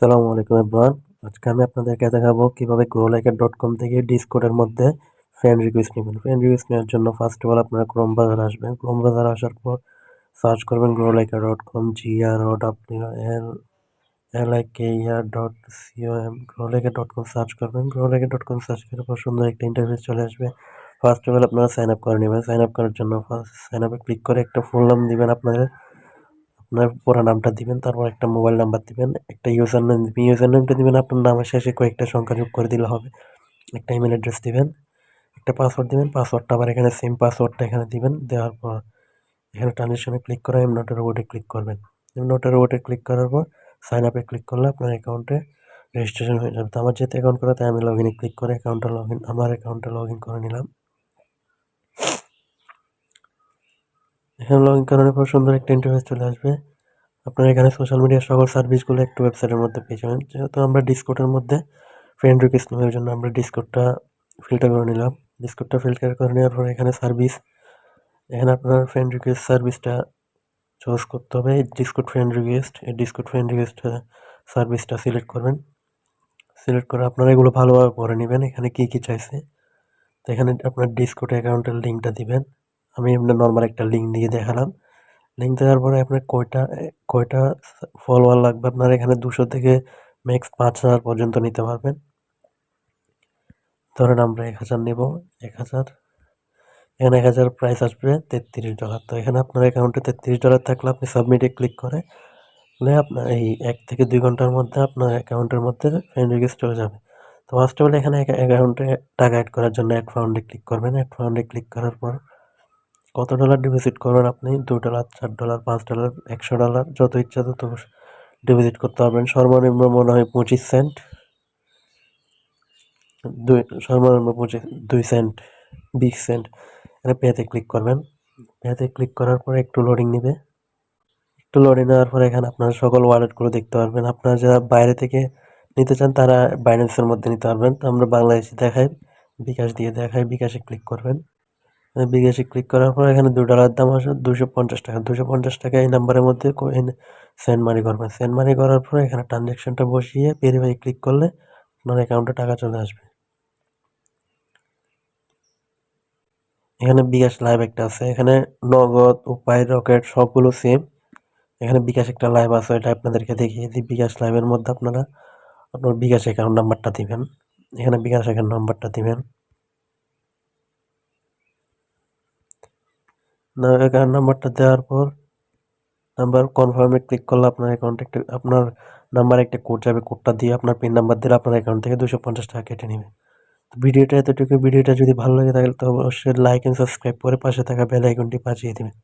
আসসালামু আলাইকুম এভরিওয়ান। আজকে আমি আপনাদেরকে দেখাবো কিভাবে growlaker.com থেকে ডিসকর্ডের মধ্যে ফ্রেন্ড রিকোয়েস্ট নেবেন। ফ্রেন্ড রিকোয়েস্ট নেওয়ার জন্য ফার্স্ট অফ অল আপনারা ক্রোম ব্রাউজারে আসবেন। ক্রোম ব্রাউজারে আসার পর সার্চ করবেন growlaker.com growlaker.com growlaker.com সার্চ করবেন। growlaker.com সার্চ করার পর সুন্দর একটা ইন্টারফেস চলে আসবে। ফার্স্ট অফ অল আপনারা সাইন আপ করে নেবেন। সাইন আপ করার জন্য ফার্স্ট সাইন আপে ক্লিক করে একটা ফুল নাম দিবেন আপনার পুরা নামটা দিবেন, তারপর একটা মোবাইল নাম্বার দিবেন, একটা ইউজার নেম দিবেন। ইউজার নেমটা দিবেন আপনার নামের শেষে কয়েকটা সংখ্যা যোগ করে দিলে হবে। একটা ইমেল অ্যাড্রেস দিবেন, একটা পাসওয়ার্ড দিবেন। পাসওয়ার্ডটা আবার এখানে সেম পাসওয়ার্ডটা এখানে দিবেন। দেওয়ার পর এখানে ট্রানজেকশনে ক্লিক করে এম নট রোবটে ক্লিক করবেন। এম নট রোবটে ক্লিক করার পর সাইন আপে ক্লিক করলে আপনার অ্যাকাউন্টে রেজিস্ট্রেশন হয়ে যাবে। তো আমার যেহেতু অ্যাকাউন্ট করা, তাই আমি লগ ইনে ক্লিক করে আমার অ্যাকাউন্টে লগ ইন করে নিলাম। এখানে লগ ইন করার পর সুন্দর একটা ইন্টারফেস চলে আসবে। আপনারা এখানে সোশ্যাল মিডিয়ার সকল সার্ভিসগুলো একটু ওয়েবসাইটের মধ্যে পেয়ে যাবেন। যেহেতু আমরা ডিসকর্ডের মধ্যে ফ্রেন্ড রিকোয়েস্ট নেওয়ার জন্য আমরা ডিসকর্ডটা ফিল্টার করে নিলাম। ডিসকর্ডটা ফিল্টার করে নেওয়ার পর এখানে সার্ভিস, এখানে আপনার ফ্রেন্ড রিকোয়েস্ট সার্ভিসটা চুজ করতে হবে। ডিসকর্ড ফ্রেন্ড রিকোয়েস্ট, এই ডিসকর্ড ফ্রেন্ড রিকোয়েস্ট সার্ভিসটা সিলেক্ট করবেন। সিলেক্ট করে আপনারা এগুলো ভালোভাবে পড়ে নেবেন এখানে কী কী চাইছে। তো এখানে আপনার ডিসকর্ড অ্যাকাউন্টের লিঙ্কটা দিবেন। আমি এমনি নর্মাল একটা লিঙ্ক দিয়ে দেখালাম। লিঙ্ক দেওয়ার পরে আপনার কয়টা ফলোয়ার লাগবে, আপনার এখানে 200 থেকে ম্যাক্স 5000 পর্যন্ত নিতে পারবেন। ধরেন আমরা 1000 নেব। 1000, এখানে 1000 প্রাইস আসবে $33। তো এখানে আপনার অ্যাকাউন্টে $33 থাকলে আপনি সাবমিটে ক্লিক করে আপনার এই 1 থেকে 2 ঘন্টার মধ্যে আপনার অ্যাকাউন্টের মধ্যে ফ্রেন্ড রিকোয়েস্ট চলে যাবে। তো ফার্স্ট অফ অল এখানে অ্যাকাউন্টে টাকা অ্যাড করার জন্য অ্যাড ফান্ডে ক্লিক করবেন। অ্যাড ফান্ডে ক্লিক করার পর কত ডলার ডিপোজিট করবেন আপনি? $2, $4, $5, $100 যত ইচ্ছা তত ডিপোজিট করতে পারবেন। সর্বনিম্ন মনে হয় 25 সেন্ট, সর্বনিম্ন 2 সেন্ট, 20 সেন্ট। এখানে পেতে ক্লিক করবেন। পেতে ক্লিক করার পরে একটু লোডিং নেবে। একটু লোডিং নেওয়ার পরে এখানে আপনার সকল ওয়ালেটগুলো দেখতে পারবেন। আপনারা যারা বাইরে থেকে নিতে চান তারা বাইন্যান্সের মধ্যে নিতে পারবেন। তো আমরা বাংলাদেশে দেখাই, বিকাশ দিয়ে দেখাই, বিকাশে ক্লিক করবেন। বিকাশে ক্লিক করার পর এখানে $2 দাম আসে $250। $250 এই নাম্বারের মধ্যে সেন্ড মানি করবেন। সেন্ড মানি করার পরে এখানে ট্রানজ্যাকশনটা বসিয়ে ভেরিফাই ক্লিক করলে আপনার অ্যাকাউন্টে টাকা চলে আসবে। এখানে বিকাশ লাইভ একটা আছে, এখানে নগদ, উপায়, রকেট সবগুলো সেম। এখানে বিকাশ একটা লাইভ আছে, এটা আপনাদেরকে দেখিয়ে দিই। বিকাশ লাইভের মধ্যে আপনারা আপনার বিকাশ অ্যাকাউন্ট নাম্বারটা দিবেন। এখানে বিকাশ অ্যাকাউন্ট নাম্বারটা দিবেন। অ্যাকাউন্ট নাম্বারটা দেওয়ার পর নাম্বার কনফার্মে ক্লিক করলে আপনার অ্যাকাউন্টে আপনার নাম্বারে একটা কোড যাবে। কোডটা দিয়ে আপনার পিন নাম্বার দিলে আপনার অ্যাকাউন্ট থেকে $250 কেটে নেবে। ভিডিওটা এতটুকু। ভিডিওটা যদি ভালো লাগে তাহলে তো অবশ্যই লাইক এন্ড সাবস্ক্রাইব করে পাশে থাকা বেল আইকনটি বাজিয়ে দিবেন।